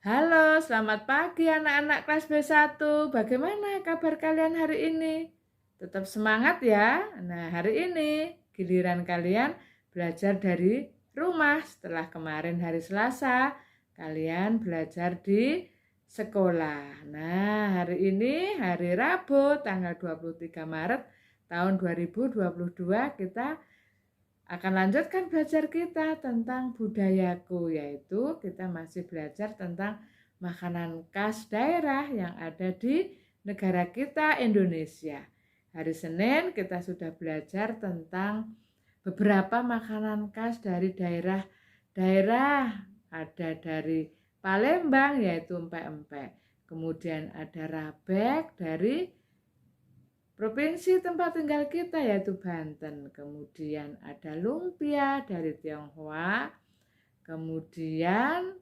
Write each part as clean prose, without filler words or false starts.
Halo, selamat pagi anak-anak kelas B1. Bagaimana kabar kalian hari ini? Tetap semangat ya. Nah, hari ini giliran kalian belajar dari rumah. Setelah kemarin hari Selasa, kalian belajar di sekolah. Nah, hari ini hari Rabu, tanggal 23 Maret tahun 2022, kita akan lanjutkan belajar kita tentang budayaku, yaitu kita masih belajar tentang makanan khas daerah yang ada di negara kita Indonesia. Hari Senin kita sudah belajar tentang beberapa makanan khas dari daerah-daerah. Ada dari Palembang yaitu empek-empek. Kemudian ada rabek dari provinsi tempat tinggal kita yaitu Banten. Kemudian ada lumpia dari Tionghoa. Kemudian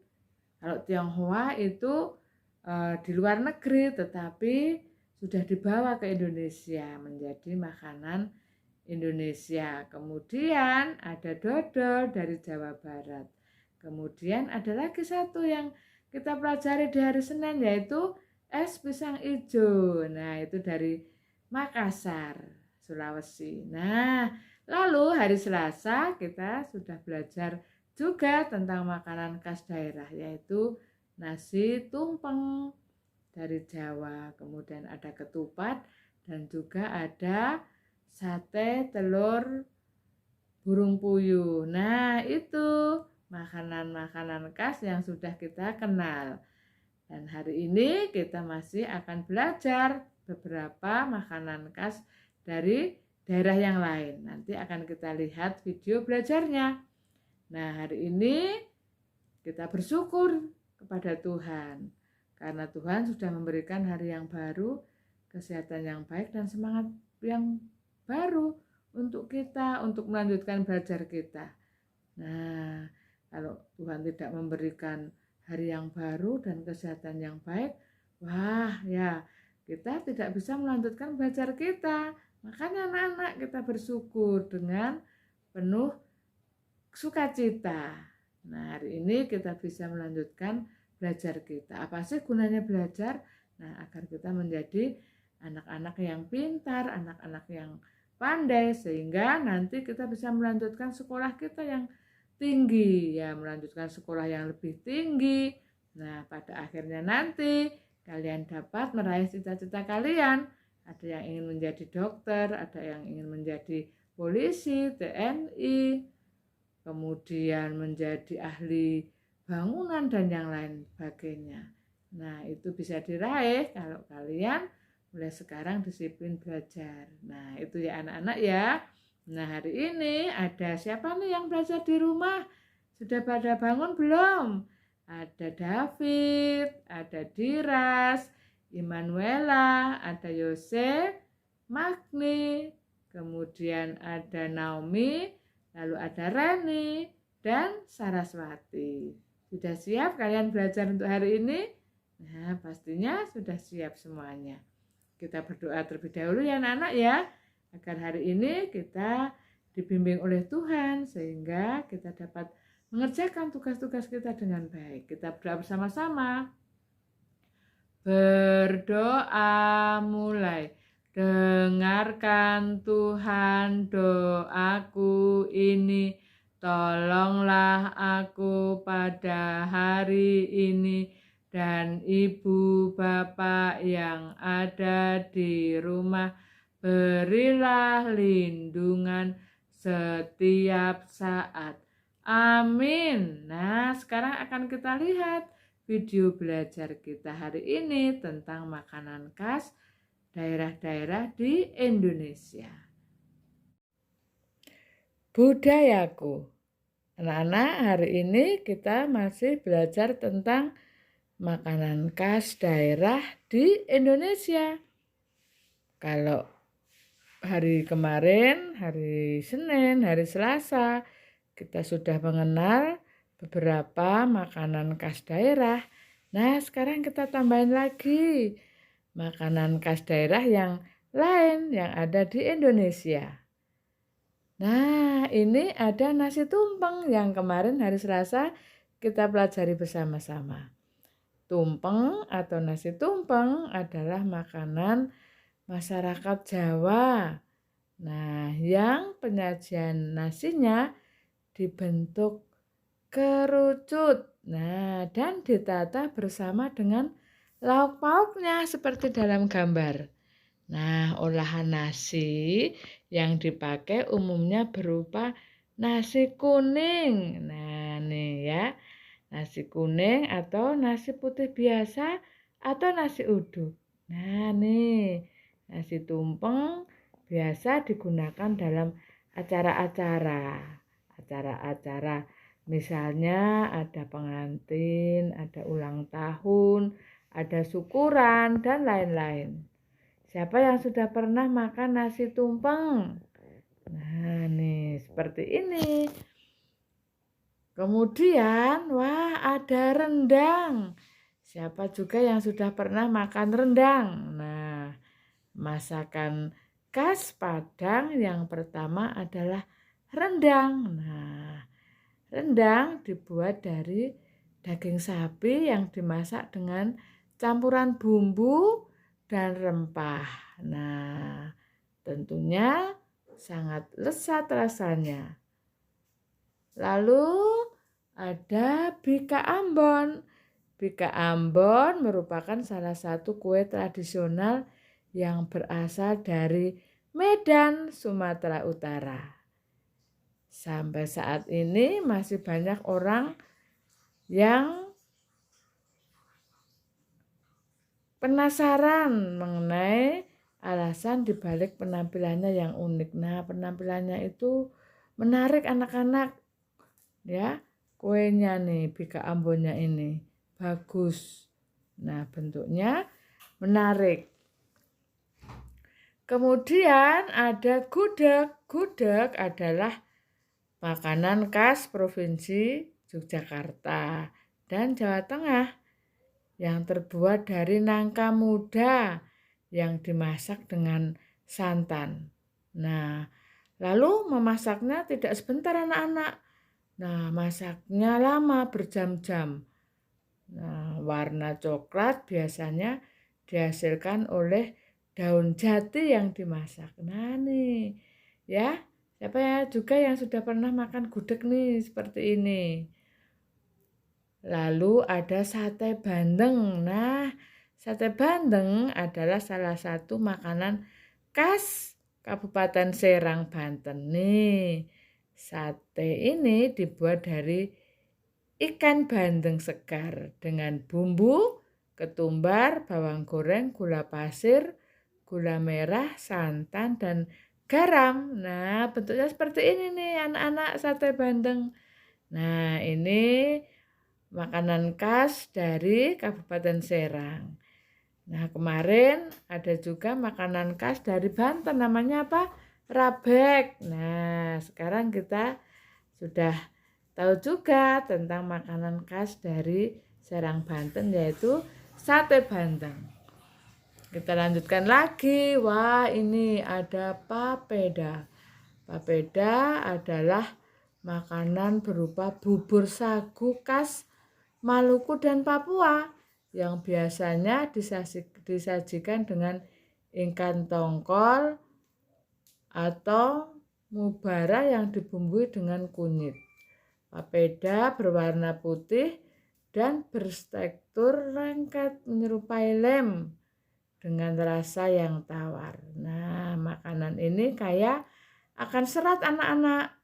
kalau Tionghoa itu di luar negeri tetapi sudah dibawa ke Indonesia menjadi makanan Indonesia. Kemudian ada dodol dari Jawa Barat. Kemudian ada lagi satu yang kita pelajari di hari Senin yaitu es pisang hijau. Nah, itu dari Makassar, Sulawesi. Nah, lalu hari Selasa kita sudah belajar juga tentang makanan khas daerah yaitu nasi tumpeng dari Jawa. Kemudian ada ketupat dan juga ada sate telur burung puyuh. Nah, itu makanan-makanan khas yang sudah kita kenal. Dan hari ini kita masih akan belajar beberapa makanan khas dari daerah yang lain. Nanti akan kita lihat video belajarnya. Nah, hari ini kita bersyukur kepada Tuhan. Karena Tuhan sudah memberikan hari yang baru, kesehatan yang baik, dan semangat yang baru untuk kita, untuk melanjutkan belajar kita. Nah, kalau Tuhan tidak memberikan hari yang baru dan kesehatan yang baik, wah ya, kita tidak bisa melanjutkan belajar kita. Makanya anak-anak kita bersyukur dengan penuh sukacita. Nah, hari ini kita bisa melanjutkan belajar kita. Apa sih gunanya belajar? Nah, agar kita menjadi anak-anak yang pintar, anak-anak yang pandai, sehingga nanti kita bisa melanjutkan sekolah kita yang tinggi, ya, melanjutkan sekolah yang lebih tinggi. Nah, pada akhirnya nanti kalian dapat meraih cita-cita kalian. Ada yang ingin menjadi dokter, ada yang ingin menjadi polisi, TNI, kemudian menjadi ahli bangunan dan yang lain sebagainya. Nah, itu bisa diraih kalau kalian mulai sekarang disiplin belajar. Nah, itu ya anak-anak ya. Nah, hari ini ada siapa nih yang belajar di rumah? Sudah pada bangun belum? Ada David, ada Diras, Immanuela, ada Yose, Magni, kemudian ada Naomi, lalu ada Reni dan Saraswati. Sudah siap kalian belajar untuk hari ini? Nah, pastinya sudah siap semuanya. Kita berdoa terlebih dahulu ya anak-anak ya, agar hari ini kita dibimbing oleh Tuhan sehingga kita dapat mengerjakan tugas-tugas kita dengan baik. Kita berdoa bersama-sama. Berdoa mulai. Dengarkan Tuhan doaku ini, tolonglah aku pada hari ini, dan ibu bapak yang ada di rumah, berilah lindungan setiap saat. Amin. Nah, sekarang akan kita lihat video belajar kita hari ini tentang makanan khas daerah-daerah di Indonesia. Budayaku. Anak-anak, hari ini kita masih belajar tentang makanan khas daerah di Indonesia. Kalau hari kemarin, hari Senin, hari Selasa, kita sudah mengenal beberapa makanan khas daerah. Nah, sekarang kita tambahin lagi makanan khas daerah yang lain yang ada di Indonesia. Nah, ini ada nasi tumpeng yang kemarin hari Selasa kita pelajari bersama-sama. Tumpeng atau nasi tumpeng adalah makanan masyarakat Jawa. Nah, yang penyajian nasinya dibentuk kerucut. Nah, dan ditata bersama dengan lauk pauknya seperti dalam gambar. Nah, olahan nasi yang dipakai umumnya berupa nasi kuning. Nah, nih ya, nasi kuning atau nasi putih biasa atau nasi uduk. Nah, nih, nasi tumpeng biasa digunakan dalam acara-acara. Misalnya ada pengantin, ada ulang tahun, ada syukuran, dan lain-lain. Siapa yang sudah pernah makan nasi tumpeng? Nah, nih seperti ini. Kemudian, wah ada rendang. Siapa juga yang sudah pernah makan rendang? Nah, masakan khas Padang yang pertama adalah rendang. Nah, rendang dibuat dari daging sapi yang dimasak dengan campuran bumbu dan rempah. Nah, tentunya sangat lezat rasanya. Lalu ada Bika Ambon. Bika Ambon merupakan salah satu kue tradisional yang berasal dari Medan, Sumatera Utara. Sampai saat ini masih banyak orang yang penasaran mengenai alasan dibalik penampilannya yang unik. Nah, penampilannya itu menarik anak-anak. Ya, kuenya nih, Bika Ambonnya ini bagus. Nah, bentuknya menarik. Kemudian ada gudeg. Gudeg adalah makanan khas Provinsi Yogyakarta dan Jawa Tengah yang terbuat dari nangka muda yang dimasak dengan santan. Nah, lalu memasaknya tidak sebentar anak-anak. Nah, masaknya lama berjam-jam. Nah, warna coklat biasanya dihasilkan oleh daun jati yang dimasak. Nah, nih ya, siapa ya juga yang sudah pernah makan gudeg nih seperti ini. Lalu ada sate bandeng. Nah, sate bandeng adalah salah satu makanan khas Kabupaten Serang, Banten nih. Sate ini dibuat dari ikan bandeng segar dengan bumbu, ketumbar, bawang goreng, gula pasir, gula merah, santan, dan garam. Nah, bentuknya seperti ini nih anak-anak sate bandeng. Nah, ini makanan khas dari Kabupaten Serang. Nah, kemarin ada juga makanan khas dari Banten, namanya apa? Rabek. Nah, sekarang kita sudah tahu juga tentang makanan khas dari Serang, Banten, yaitu sate bandeng. Kita lanjutkan lagi. Wah, ini ada papeda. Papeda adalah makanan berupa bubur sagu khas Maluku dan Papua yang biasanya disajikan dengan ikan tongkol atau mubara yang dibumbui dengan kunyit. Papeda berwarna putih dan bertekstur lengket menyerupai lem dengan rasa yang tawar. Nah, makanan ini kaya akan serat anak-anak,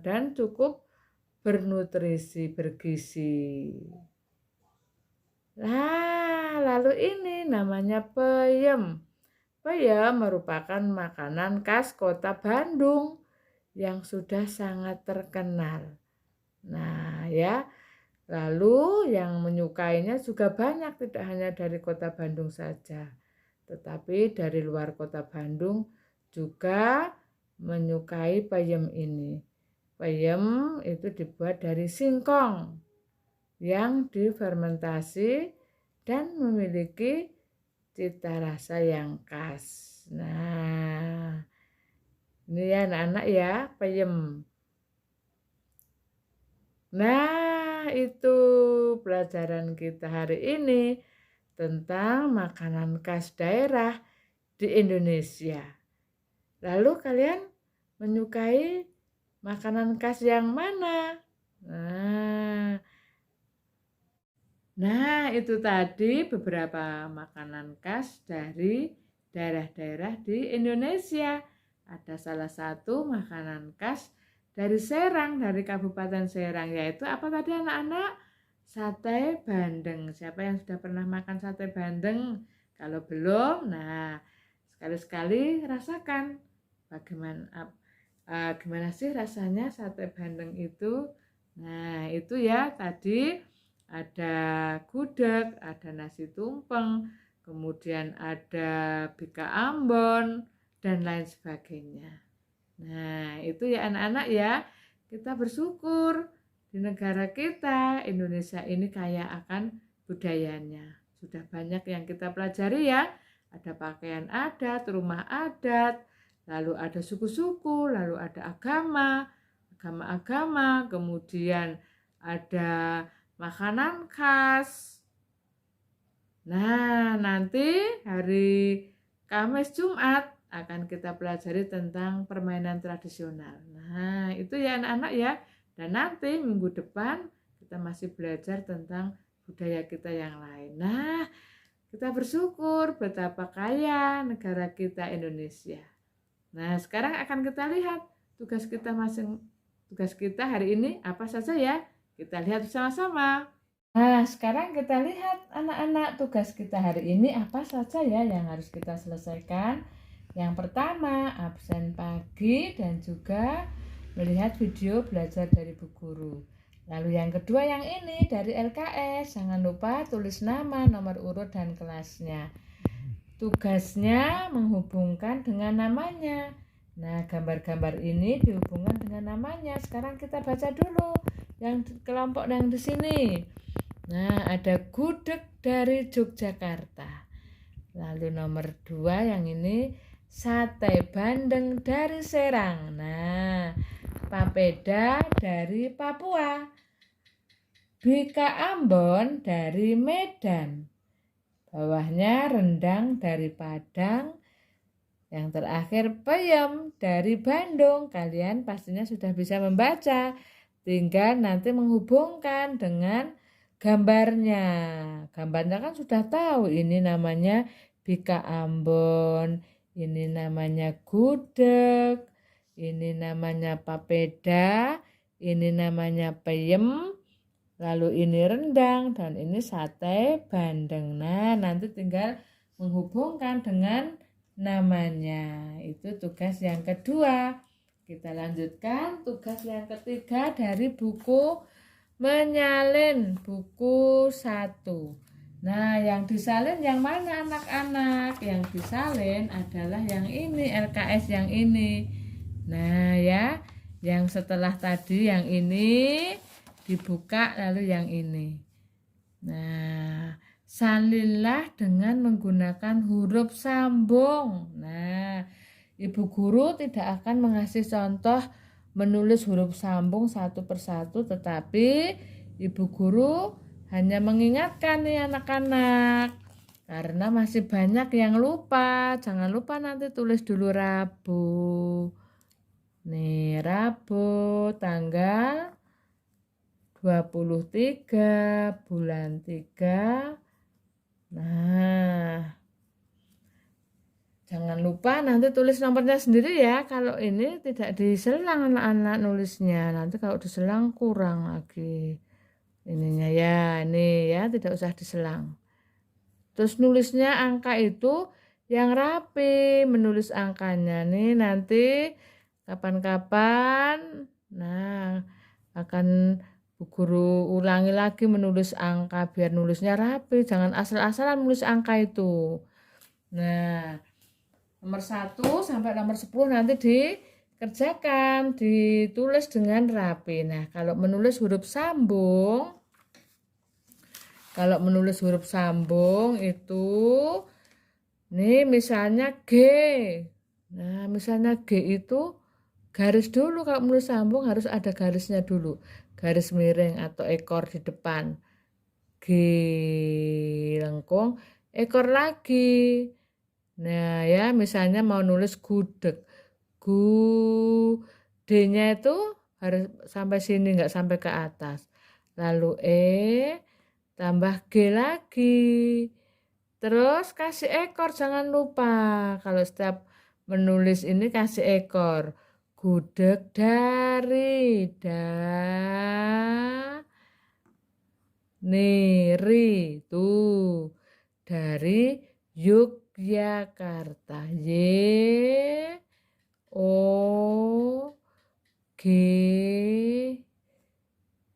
dan cukup bernutrisi, bergizi. Nah, lalu ini namanya peyem. Peyem merupakan makanan khas kota Bandung yang sudah sangat terkenal. Nah, ya, lalu yang menyukainya juga banyak, tidak hanya dari kota Bandung saja, tetapi dari luar kota Bandung juga menyukai peyem ini. Peyem itu dibuat dari singkong yang difermentasi dan memiliki cita rasa yang khas. Nah, ini ya anak-anak ya, peyem. Nah, Nah, itu pelajaran kita hari ini tentang makanan khas daerah di Indonesia. Lalu kalian menyukai makanan khas yang mana? Nah, itu tadi beberapa makanan khas dari daerah-daerah di Indonesia. Ada salah satu makanan khas dari Serang, dari Kabupaten Serang, yaitu apa tadi anak-anak? Sate bandeng. Siapa yang sudah pernah makan sate bandeng? Kalau belum, nah sekali-sekali rasakan gimana sih rasanya sate bandeng itu. Nah, itu ya tadi ada gudeg, ada nasi tumpeng, kemudian ada bika ambon, dan lain sebagainya. Nah, itu ya anak-anak ya, kita bersyukur di negara kita, Indonesia ini kaya akan budayanya. Sudah banyak yang kita pelajari ya, ada pakaian adat, rumah adat, lalu ada suku-suku, lalu ada agama-agama, kemudian ada makanan khas. Nah, nanti hari Kamis Jumat akan kita pelajari tentang permainan tradisional. Nah, itu ya anak-anak ya. Dan nanti minggu depan kita masih belajar tentang budaya kita yang lain. Nah, kita bersyukur betapa kaya negara kita Indonesia. Nah, sekarang akan kita lihat tugas kita hari ini apa saja ya. Kita lihat bersama-sama. Nah, sekarang kita lihat anak-anak tugas kita hari ini apa saja ya yang harus kita selesaikan. Yang pertama, absen pagi dan juga melihat video belajar dari Bu Guru. Lalu yang kedua yang ini dari LKS, jangan lupa tulis nama, nomor urut dan kelasnya. Tugasnya menghubungkan dengan namanya. Nah, gambar-gambar ini dihubungkan dengan namanya. Sekarang kita baca dulu yang kelompok yang di sini. Nah, ada gudeg dari Yogyakarta. Lalu nomor 2 yang ini sate bandeng dari Serang. Nah, papeda dari Papua. Bika Ambon dari Medan. Bawahnya rendang dari Padang. Yang terakhir peyem dari Bandung. Kalian pastinya sudah bisa membaca. Tinggal nanti menghubungkan dengan gambarnya. Gambarnya kan sudah tahu ini namanya Bika Ambon, ini namanya gudeg, ini namanya papeda, ini namanya peyem, lalu ini rendang, dan ini sate bandeng. Nah, nanti tinggal menghubungkan dengan namanya. Itu tugas yang kedua. Kita lanjutkan tugas yang ketiga dari buku Menyalin, buku 1. Nah, yang disalin yang mana anak-anak? Yang disalin adalah yang ini, LKS yang ini. Nah ya, yang setelah tadi yang ini dibuka lalu yang ini. Nah, salinlah dengan menggunakan huruf sambung. Nah, Ibu Guru tidak akan mengasih contoh menulis huruf sambung satu persatu, tetapi Ibu Guru hanya mengingatkan nih anak-anak, karena masih banyak yang lupa. Jangan lupa nanti tulis dulu Rabu. Nih, Rabu tanggal 23 bulan 3. Nah, jangan lupa nanti tulis nomornya sendiri ya. Kalau ini tidak diselang anak-anak nulisnya. Nanti kalau diselang kurang lagi. Ininya ya, ini ya tidak usah diselang. Terus nulisnya angka itu yang rapi, menulis angkanya nih nanti kapan-kapan. Nah, akan Bu Guru ulangi lagi menulis angka biar nulisnya rapi. Jangan asal-asalan menulis angka itu. Nah, nomor 1 sampai nomor 10 nanti dikerjakan, ditulis dengan rapi. Nah, kalau menulis huruf sambung itu nih misalnya G. Nah, misalnya G itu garis dulu, kalau menulis sambung harus ada garisnya dulu. garis miring atau ekor di depan. G lengkung, ekor lagi. Nah ya, misalnya mau nulis gudeg. D-nya itu harus sampai sini, nggak sampai ke atas. Lalu tambah G lagi. Terus kasih ekor, jangan lupa. Kalau setiap menulis ini kasih ekor. Gudeg dari Neri tuh dari Yogyakarta.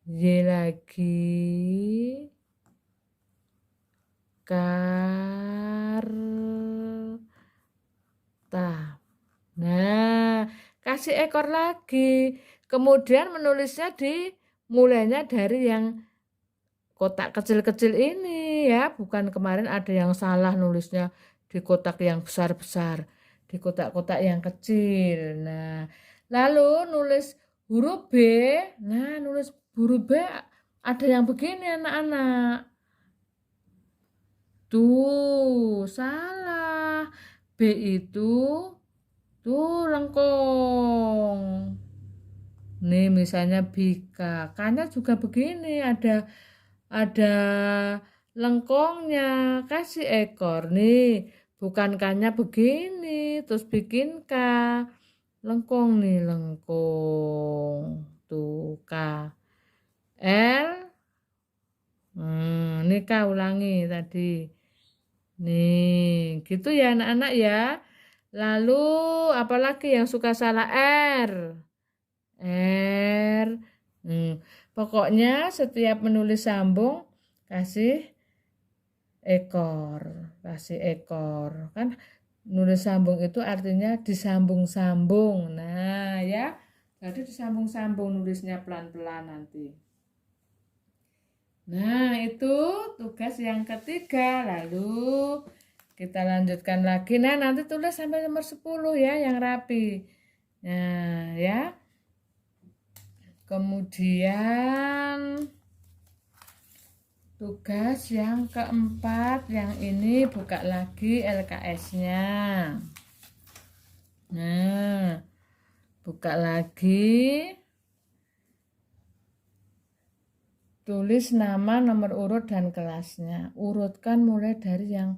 Y lagi Karta. Nah, kasih ekor lagi. Kemudian menulisnya mulainya dari yang kotak kecil-kecil ini ya. Bukan kemarin ada yang salah nulisnya di kotak yang besar-besar. Di kotak-kotak yang kecil. Nah, lalu nulis huruf B. Nah, nulis huruf B ada yang begini anak-anak. Tuh, salah. B itu tuh lengkung. Nih misalnya Bika. K-nya juga begini, ada lengkungnya. Kasih ekor nih. Bukan K-nya begini, terus bikin K. Lengkung nih, lengkung. Tuh K. L. Ini K ulangi tadi. Nih, gitu ya anak-anak ya. Lalu apalagi yang suka salah R. Pokoknya setiap menulis sambung kasih ekor. Kan nulis sambung itu artinya disambung-sambung. Nah, ya. Jadi disambung-sambung nulisnya pelan-pelan nanti. Nah, itu tugas yang ketiga. Lalu kita lanjutkan lagi. Nah, nanti tulis sampai nomor 10 ya, yang rapi. Nah, ya. Kemudian tugas yang keempat, yang ini buka lagi LKS-nya. Nah, buka lagi. Tulis nama, nomor urut, dan kelasnya. Urutkan mulai dari yang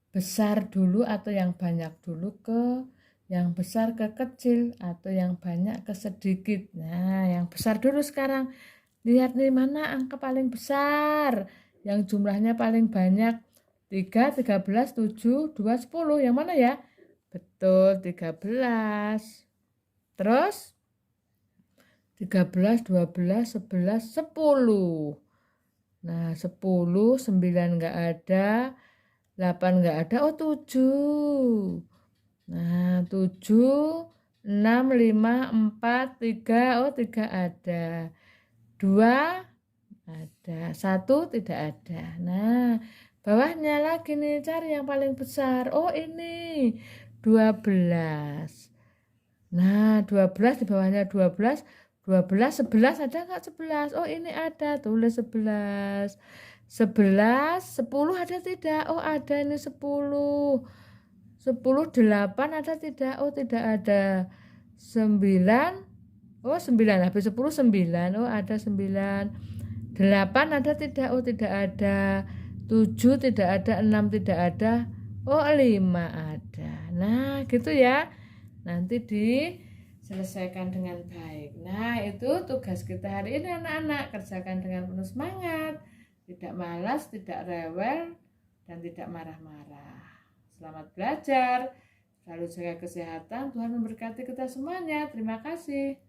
besar dulu atau yang banyak dulu ke yang besar ke kecil atau yang banyak ke sedikit. Nah, yang besar dulu sekarang. Lihat nih mana angka paling besar. Yang jumlahnya paling banyak. 3, 13, 7, 2, 10. Yang mana ya? Betul, 13. Terus 13, 12, 11, 10. Nah, 10, 9 enggak ada, 8 enggak ada, oh 7. Nah, 7, 6, 5, 4, 3, oh 3 ada. 2 ada, 1 tidak ada. Nah, bawahnya lagi nih, cari yang paling besar. Oh ini, 12. Nah, 12 di bawahnya 12, 11 ada nggak 11? Oh ini ada, tulis 11. 11, 10 ada tidak? Oh ada, ini 10. 10, 8 ada tidak? Oh tidak ada. 9, oh 9, habis 10 9, oh ada 9. 8 ada tidak? Oh tidak ada. 7 tidak ada, 6 tidak ada. Oh 5 ada. Nah gitu ya. Nanti diselesaikan dengan baik. Nah itu tugas kita hari ini anak-anak. Kerjakan dengan penuh semangat. Tidak malas, tidak rewel, dan tidak marah-marah. Selamat belajar. Selalu jaga kesehatan. Tuhan memberkati kita semuanya. Terima kasih.